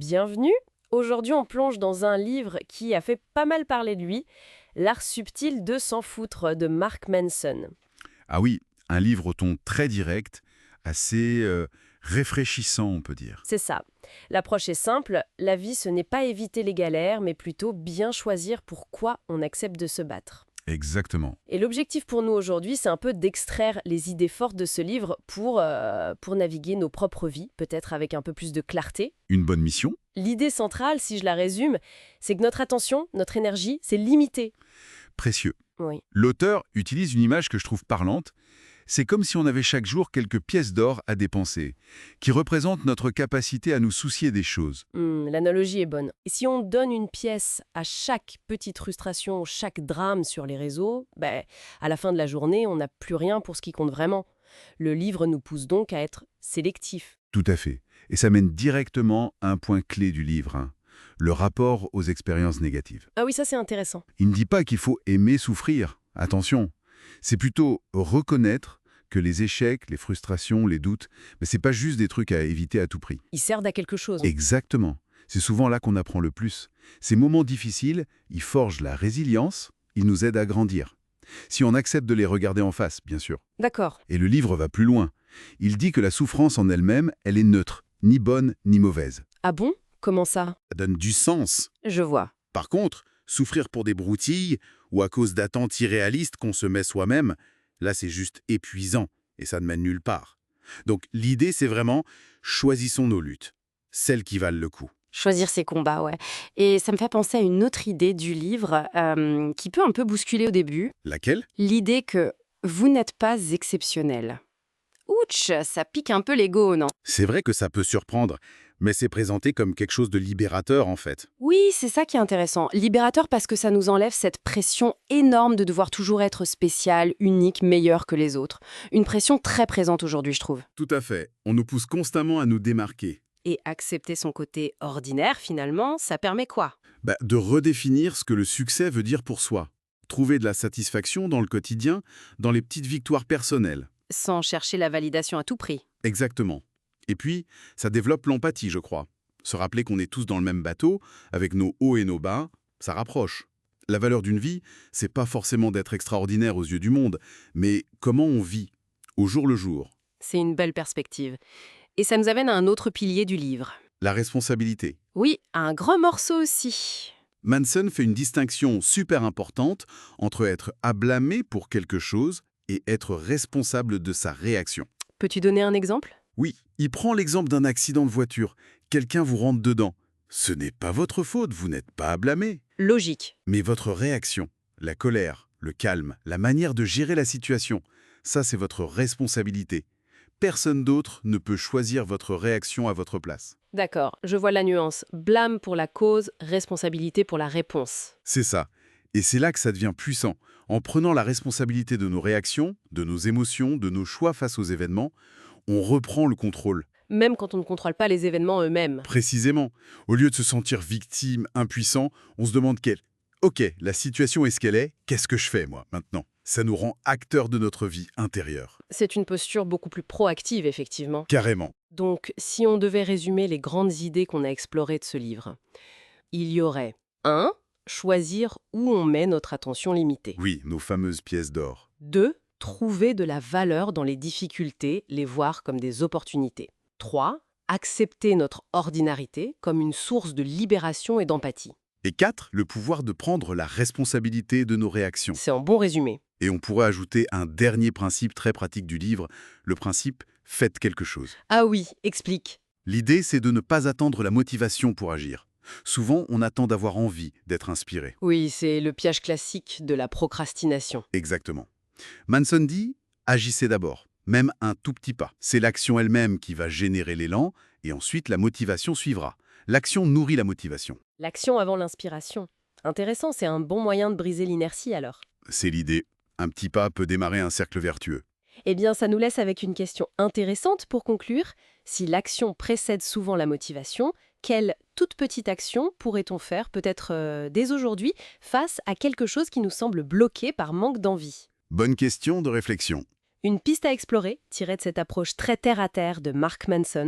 Bienvenue. Aujourd'hui, on plonge dans un livre qui a fait pas mal parler de lui, L'art subtil de s'en foutre de Mark Manson. Ah oui, un livre au ton très direct, assez rafraîchissant, on peut dire. C'est ça. L'approche est simple, la vie ce n'est pas éviter les galères, mais plutôt bien choisir pourquoi on accepte de se battre. Exactement. Et l'objectif pour nous aujourd'hui, c'est un peu d'extraire les idées fortes de ce livre pour naviguer nos propres vies, peut-être avec un peu plus de clarté. Une bonne mission? L'idée centrale, si je la résume, c'est que notre attention, notre énergie, c'est limité. Précieux. Oui. L'auteur utilise une image que je trouve parlante. C'est comme si on avait chaque jour quelques pièces d'or à dépenser, qui représentent notre capacité à nous soucier des choses. L'analogie est bonne. Et si on donne une pièce à chaque petite frustration, chaque drame sur les réseaux, à la fin de la journée, on n'a plus rien pour ce qui compte vraiment. Le livre nous pousse donc à être sélectif. Tout à fait. Et ça mène directement à un point clé du livre, le rapport aux expériences négatives. Ah oui, ça c'est intéressant. Il ne dit pas qu'il faut aimer souffrir. Attention. C'est plutôt reconnaître que les échecs, les frustrations, les doutes, c'est pas juste des trucs à éviter à tout prix. Ils servent à quelque chose. Exactement. C'est souvent là qu'on apprend le plus. Ces moments difficiles, ils forgent la résilience, ils nous aident à grandir. Si on accepte de les regarder en face, bien sûr. D'accord. Et le livre va plus loin. Il dit que la souffrance en elle-même, elle est neutre, ni bonne ni mauvaise. Ah bon? Comment ça? Ça donne du sens. Je vois. Par contre, souffrir pour des broutilles ou à cause d'attentes irréalistes qu'on se met soi-même, là c'est juste épuisant et ça ne mène nulle part. Donc l'idée c'est vraiment choisissons nos luttes, celles qui valent le coup. Choisir ses combats, ouais. Et ça me fait penser à une autre idée du livre qui peut un peu bousculer au début. Laquelle? L'idée que vous n'êtes pas exceptionnel. Ouch, ça pique un peu l'ego, non? C'est vrai que ça peut surprendre, mais c'est présenté comme quelque chose de libérateur en fait. Oui, c'est ça qui est intéressant. Libérateur parce que ça nous enlève cette pression énorme de devoir toujours être spécial, unique, meilleur que les autres. Une pression très présente aujourd'hui, je trouve. Tout à fait. On nous pousse constamment à nous démarquer. Et accepter son côté ordinaire, finalement, ça permet quoi? De redéfinir ce que le succès veut dire pour soi. Trouver de la satisfaction dans le quotidien, dans les petites victoires personnelles. Sans chercher la validation à tout prix. Exactement. Et puis, ça développe l'empathie, je crois. Se rappeler qu'on est tous dans le même bateau, avec nos hauts et nos bas, ça rapproche. La valeur d'une vie, c'est pas forcément d'être extraordinaire aux yeux du monde, mais comment on vit, au jour le jour. C'est une belle perspective. Et ça nous amène à un autre pilier du livre. La responsabilité. Oui, un grand morceau aussi. Manson fait une distinction super importante entre être à blâmer pour quelque chose et être responsable de sa réaction. Peux-tu donner un exemple? Oui, il prend l'exemple d'un accident de voiture. Quelqu'un vous rentre dedans. Ce n'est pas votre faute, vous n'êtes pas à blâmer. Logique. Mais votre réaction, la colère, le calme, la manière de gérer la situation, ça c'est votre responsabilité. Personne d'autre ne peut choisir votre réaction à votre place. D'accord, je vois la nuance. Blâme pour la cause, responsabilité pour la réponse. C'est ça. Et c'est là que ça devient puissant. En prenant la responsabilité de nos réactions, de nos émotions, de nos choix face aux événements, on reprend le contrôle. Même quand on ne contrôle pas les événements eux-mêmes. Précisément. Au lieu de se sentir victime, impuissant, on se demande Ok, la situation est ce qu'elle est, qu'est-ce que je fais, moi, maintenant? Ça nous rend acteurs de notre vie intérieure. C'est une posture beaucoup plus proactive, effectivement. Carrément. Donc, si on devait résumer les grandes idées qu'on a explorées de ce livre, il y aurait 1. Choisir où on met notre attention limitée. Oui, nos fameuses pièces d'or. 2. Trouver de la valeur dans les difficultés, les voir comme des opportunités. 3. Accepter notre ordinarité comme une source de libération et d'empathie. Et 4, le pouvoir de prendre la responsabilité de nos réactions. C'est un bon résumé. Et on pourrait ajouter un dernier principe très pratique du livre, le principe « faites quelque chose ». Ah oui, explique. L'idée, c'est de ne pas attendre la motivation pour agir. Souvent, on attend d'avoir envie, d'être inspiré. Oui, c'est le piège classique de la procrastination. Exactement. Manson dit « agissez d'abord ». Même un tout petit pas. C'est l'action elle-même qui va générer l'élan, et ensuite la motivation suivra. L'action nourrit la motivation. L'action avant l'inspiration. Intéressant, c'est un bon moyen de briser l'inertie alors. C'est l'idée. Un petit pas peut démarrer un cercle vertueux. Eh bien, ça nous laisse avec une question intéressante pour conclure. Si l'action précède souvent la motivation, quelle toute petite action pourrait-on faire, peut-être dès aujourd'hui, face à quelque chose qui nous semble bloqué par manque d'envie? Bonne question de réflexion. Une piste à explorer, tirée de cette approche très terre-à-terre de Mark Manson,